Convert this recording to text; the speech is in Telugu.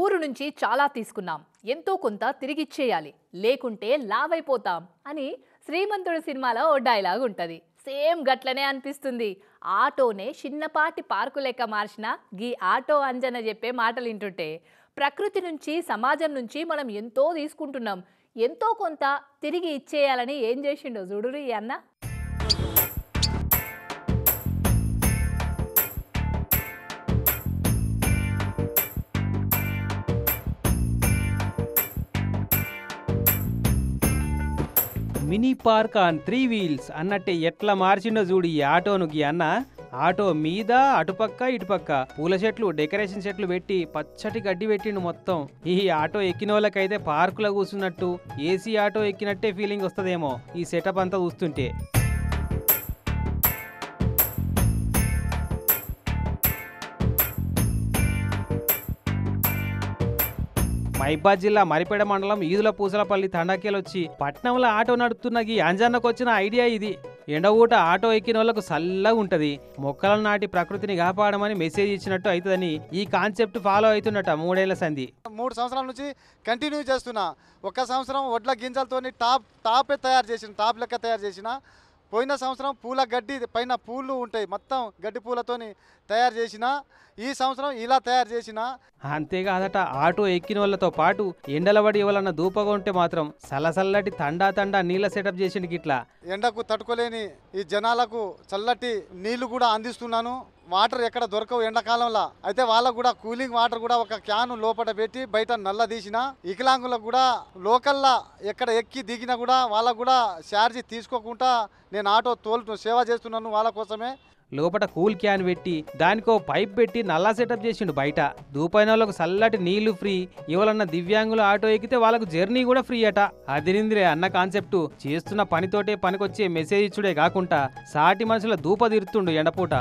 ఊరు నుంచి చాలా తీసుకున్నాం, ఎంతో కొంత తిరిగిచ్చేయాలి, లేకుంటే లావైపోతాం అని శ్రీమంతుడు సినిమాలో ఓ డైలాగ్ ఉంటది. సేమ్ గట్లనే అనిపిస్తుంది. ఆటోనే చిన్నపాటి పార్కు లెక్క మార్చిన గీ ఆటో అంజన చెప్పే మాటలు వింటుంటే ప్రకృతి నుంచి సమాజం నుంచి మనం ఎంతో తీసుకుంటున్నాం, ఎంతో కొంత తిరిగి ఇచ్చేయాలని ఏం చేసిండో చూడురు ఈ అన్న. మినీ పార్క్ ఆన్ 3 వీల్స్ అన్నట్టే ఎట్లా మార్చిండో చూడు ఈ ఆటోను గీ అన్న. ఆటో మీద అటుపక్క ఇటుపక్క పూల చెట్లు డెకరేషన్ చెట్లు పెట్టి పచ్చటి గడ్డి పెట్టిండు మొత్తం. ఈ ఆటో ఎక్కిన వాళ్ళకైతే పార్కులో కూర్చున్నట్టు ఏసీ ఆటో ఎక్కినట్టే ఫీలింగ్ వస్తుందేమో ఈ సెటప్ అంతా చూస్తుంటే. మైబాద్ జిల్లా మరిపేడ మండలం ఈదుల పూసలపల్లి తండాకేలొచ్చి పట్నంలో ఆటో నడుపుతున్న ఈ అంజన్నకు వచ్చిన ఐడియా ఇది. ఎండగూట ఆటో ఎక్కిన వాళ్ళకు చల్లగా ఉంటది, మొక్కలను నాటి ప్రకృతిని కాపాడమని మెసేజ్ ఇచ్చినట్టు అవుతుందని ఈ కాన్సెప్ట్ ఫాలో అవుతున్నట్ట 3 ఏళ్ల సంధి. 3 సంవత్సరాల నుంచి కంటిన్యూ చేస్తున్నా. ఒక్క సంవత్సరం వడ్ల గింజలతోని టాప్ లెక్క తయారు చేసిన. పోయిన సంవత్సరం పూల గడ్డి పైన పూలు ఉంటాయి, మొత్తం గడ్డి పూలతోని తయారు చేసిన. ఈ సంవత్సరం ఇలా తయారు చేసిన. అంతేకాదట ఆటో ఎక్కిన వాళ్ళతో పాటు ఎండలబడి ఎవరన్నా దూపగా ఉంటే మాత్రం సల్లసల్లటి తండా నీళ్ళ సెటప్ చేసిండు గిట్లా. ఎండకు తట్టుకోలేని ఈ జనాలకు చల్లటి నీళ్లు కూడా అందిస్తున్నాను. వాటర్ ఎక్కడ దొరకవు ఎండాకాలంలో, అయితే వాళ్ళకు కూడా కూలింగ్ వాటర్ కూడా ఒక క్యాను లోపల పెట్టి బయట నల్ల తీసిన. వికలాంగులకు కూడా లోకల్లా ఎక్కడ ఎక్కి దిగినా కూడా వాళ్ళకు కూడా ఛార్జీ తీసుకోకుండా నేను ఆటో సేవ చేస్తున్నాను వాళ్ళ కోసమే. లోపల కూల్ క్యాన్ పెట్టి దానికో పైప్ పెట్టి నల్లా సెటప్ చేసిండు బయట. దూపైన వాళ్ళకు చల్లటి నీళ్లు ఫ్రీ, ఎవరన్నా దివ్యాంగులు ఆటో ఎక్కితే వాళ్ళకు జర్నీ కూడా ఫ్రీ అట. అదిరిందిరే అన్న కాన్సెప్టు. చేస్తున్న పనితోటే పనికొచ్చే మెసేజ్ ఇచ్చుడే కాకుండా సాటి మనుషుల దూప తీరుతుండు ఎండపూట.